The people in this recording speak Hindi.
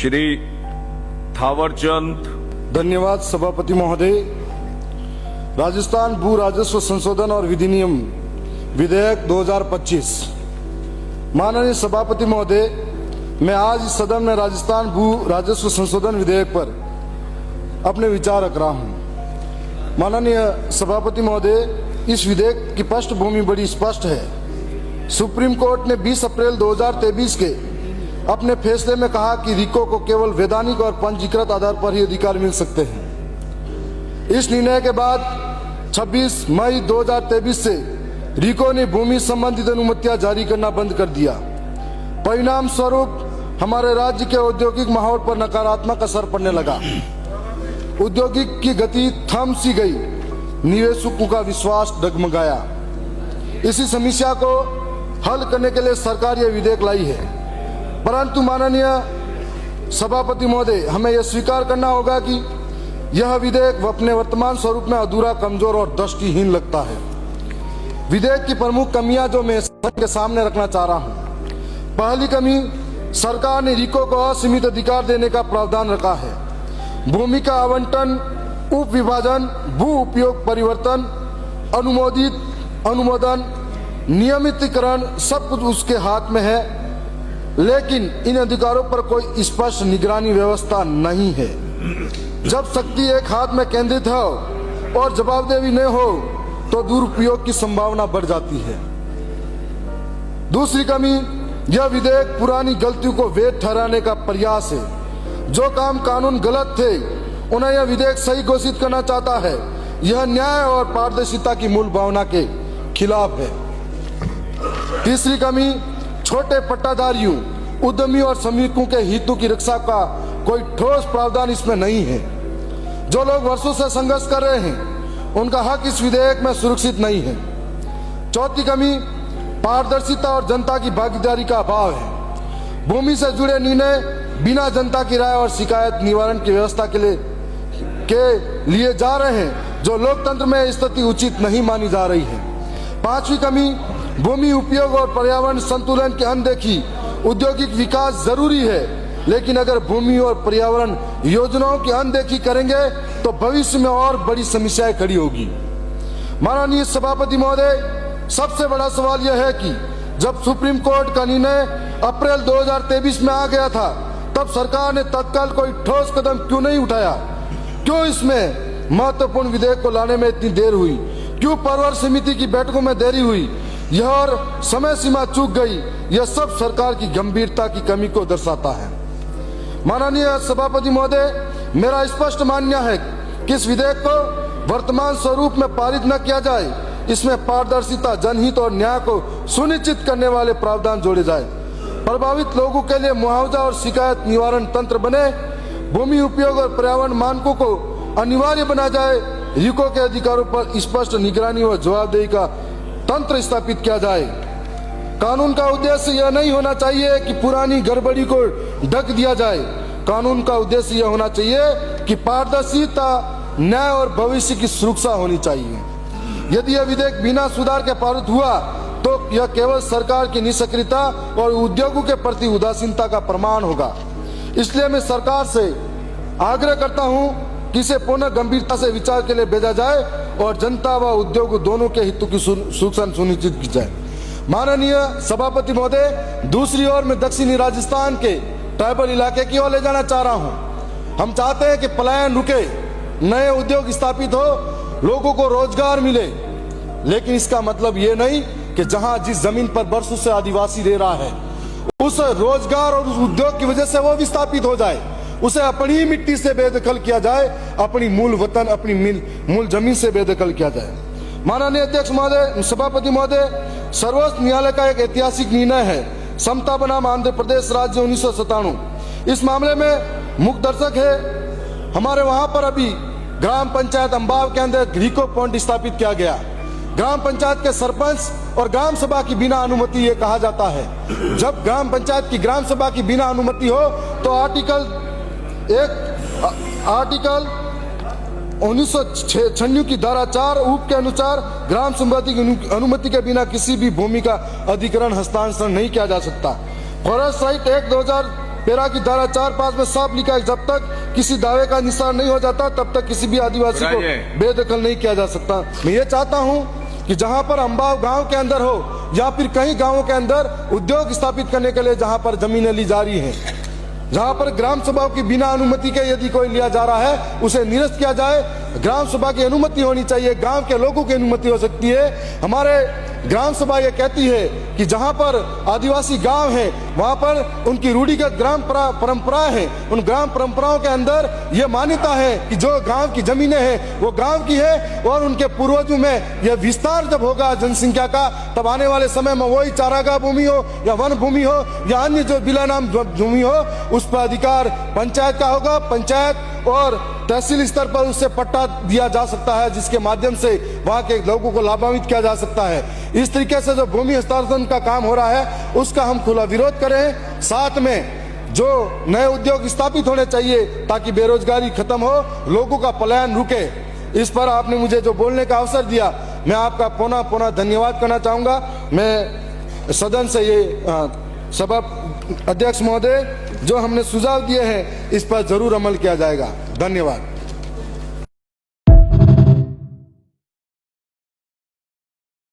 श्री थावरचंद। धन्यवाद सभापति महोदय। राजस्थान भू राजस्व संशोधन और विधिनियम विधेयक 2025। माननीय सभापति महोदय, मैं आज इस सदन में राजस्थान भू राजस्व संशोधन विधेयक पर अपने विचार रख रहा हूं। माननीय सभापति महोदय, इस विधेयक की पृष्ठभूमि बड़ी स्पष्ट है। सुप्रीम कोर्ट ने 20 अप्रैल 2023 के अपने फैसले में कहा कि रिको को केवल वैधानिक और पंजीकृत आधार पर ही अधिकार मिल सकते हैं। इस निर्णय के बाद 26 मई 2023 से रिको ने भूमि संबंधित अनुमतियां जारी करना बंद कर दिया। परिणाम स्वरूप हमारे राज्य के औद्योगिक माहौल पर नकारात्मक असर पड़ने लगा। औद्योगिक की गति थम सी गई, निवेशकों का विश्वास डगमगाया। इसी समस्या को हल करने के लिए सरकार यह विधेयक लाई है, परंतु माननीय सभापति महोदय, हमें यह स्वीकार करना होगा कि यह विधेयक अपने वर्तमान स्वरूप में अधूरा, कमजोर और दृष्टिहीन लगता है। विधेयक की प्रमुख कमियां जो मैं सबके सामने रखना चाह रहा हूं। पहली कमी, सरकार ने रिको को असीमित अधिकार देने का प्रावधान रखा है। भूमि का आवंटन, उप विभाजन, भू उपयोग परिवर्तन, अनुमोदन, नियमितीकरण सब कुछ उसके हाथ में है, लेकिन इन अधिकारों पर कोई स्पष्ट निगरानी व्यवस्था नहीं है। जब शक्ति एक हाथ में केंद्रित हो और जवाबदेही न हो तो दुरुपयोग की संभावना बढ़ जाती है। दूसरी कमी, यह विधेयक पुरानी गलतियों को वैध ठहराने का प्रयास है। जो काम कानून गलत थे उन्हें यह विधेयक सही घोषित करना चाहता है। यह न्याय और पारदर्शिता की मूल भावना के खिलाफ है। तीसरी कमी, छोटे पट्टाधारियों, उद्यमी और श्रमिकों के हितों की रक्षा का कोई ठोस प्रावधान इसमें नहीं है। जो लोग वर्षों से संघर्ष कर रहे हैं, उनका हक इस विधेयक में सुरक्षित नहीं है। चौथी कमी, पारदर्शिता और जनता की भागीदारी का अभाव है। भूमि से जुड़े निर्णय बिना जनता की राय और शिकायत निवारण की व्यवस्था के लिए जा रहे हैं, जो लोकतंत्र में स्थिति उचित नहीं मानी जा रही है। पांचवी कमी, भूमि उपयोग और पर्यावरण संतुलन की अनदेखी। औद्योगिक विकास जरूरी है, लेकिन अगर भूमि और पर्यावरण योजनाओं की अनदेखी करेंगे तो भविष्य में और बड़ी समस्याएं खड़ी होगी। माननीय सभापति महोदय, सबसे बड़ा सवाल यह है कि जब सुप्रीम कोर्ट का निर्णय अप्रैल 2023 में आ गया था, तब सरकार ने तत्काल कोई ठोस कदम क्यों नहीं उठाया? क्यों इसमें महत्वपूर्ण विधेयक को लाने में इतनी देर हुई? क्यों परवर समिति की बैठकों में देरी हुई? यह और समय सीमा चूक गई। यह सब सरकार की गंभीरता की कमी को दर्शाता है। माननीय सभापति महोदय, मेरा स्पष्ट मानना है कि इस विधेयक को वर्तमान स्वरूप में पारित न किया जाए। इसमें पारदर्शिता, जनहित और न्याय को सुनिश्चित करने वाले प्रावधान जोड़े जाए। प्रभावित लोगों के लिए मुआवजा और शिकायत निवारण तंत्र बने। भूमि उपयोग और पर्यावरण मानकों को अनिवार्य बना जाए। रिको के अधिकारों पर स्पष्ट निगरानी व जवाबदेही का तंत्र स्थापित किया जाए। कानून का उद्देश्य यह नहीं होना चाहिए कि पुरानी गड़बड़ी को ढक दिया जाए। कानून का उद्देश्य यह होना चाहिए कि पारदर्शिता, न्याय और भविष्य की सुरक्षा होनी चाहिए। यदि यह विधेयक बिना सुधार के पारित हुआ तो यह केवल सरकार की निष्क्रियता और उद्योगों के प्रति उदासीनता का प्रमाण होगा। इसलिए मैं सरकार से आग्रह करता हूं कि इसे पुनः गंभीरता से विचार के लिए भेजा जाए और जनता व उद्योग दोनों के हितों की सुरक्षा सुनिश्चित की जाए। माननीय सभापति महोदय, दूसरी ओर मैं दक्षिणी राजस्थान के ट्राइबल इलाके की ओर ले जाना चाह रहा हूं। हम चाहते हैं कि पलायन रुके, नए उद्योग स्थापित हो, लोगों को रोजगार मिले, लेकिन इसका मतलब ये नहीं कि जहां जिस जमीन पर वर्षों से आदिवासी रह रहा है, उस रोजगार और उस उद्योग की वजह से वो विस्थापित हो जाए। उसे अपनी मिट्टी से बेदखल किया जाए, अपनी मूल वतन, अपनी मूल जमीन से बेदखल किया जाए। माननीय अध्यक्ष महोदय, सभापति महोदय, सर्वोच्च न्यायालय का एक ऐतिहासिक निर्णय है समता बनाम आंध्र प्रदेश राज्य 1997। इस मामले में मुख्य दर्शक है हमारे वहां पर अभी ग्राम पंचायत अंबाव के अंदर रिको पॉइंट स्थापित किया गया। ग्राम पंचायत के सरपंच और ग्राम सभा की बिना अनुमति ये कहा जाता है। जब ग्राम पंचायत की ग्राम सभा की बिना अनुमति हो तो आर्टिकल 1996 की धारा 4 उप के अनुसार ग्राम सभा की अनुमति के बिना किसी भी भूमि का अधिग्रहण हस्तांतरण नहीं किया जा सकता। फॉरेस्ट राइट एक्ट पेरा की धारा 4(5) में साफ लिखा है, जब तक किसी दावे का निशान नहीं हो जाता तब तक किसी भी आदिवासी को बेदखल नहीं किया जा सकता। मैं ये चाहता हूँ कि जहाँ पर अंबाव गांव के अंदर हो या फिर कई गांवों के अंदर उद्योग स्थापित करने के लिए जहाँ पर जमीनें ली जा रही हैं, जहाँ पर ग्राम सभाओं की बिना अनुमति के यदि कोई लिया जा रहा है उसे निरस्त किया जाए। ग्राम सभा की अनुमति होनी चाहिए, गांव के लोगों की अनुमति हो सकती है। हमारे ग्राम सभा ये कहती है कि जहाँ पर आदिवासी गांव है वहाँ पर उनकी रूढ़िगत ग्राम परंपराएं हैं, उन ग्राम परंपराओं के अंदर ये मान्यता है कि जो गांव की जमीनें हैं वो गांव की है, और उनके पूर्वजों में यह विस्तार जब होगा जनसंख्या का, तब आने वाले समय में वही चारागाह भूमि हो या वन भूमि हो या अन्य जो बिला नाम भूमि हो, उस पर अधिकार पंचायत का होगा। पंचायत और तहसील स्तर पर उससे पट्टा दिया जा सकता है, जिसके माध्यम से वहां के लोगों को लाभान्वित किया जा सकता है। इस तरीके से जो भूमि हस्तांतरण का काम हो रहा है उसका हम खुला विरोध करें। साथ में जो नए उद्योग स्थापित होने चाहिए ताकि बेरोजगारी खत्म हो, लोगों का पलायन रुके। इस पर आपने मुझे जो बोलने का अवसर दिया, मैं आपका पुनः धन्यवाद करना चाहूंगा। मैं सदन से ये सभा अध्यक्ष महोदय जो हमने सुझाव दिए हैं इस पर जरूर अमल किया जाएगा। धन्यवाद।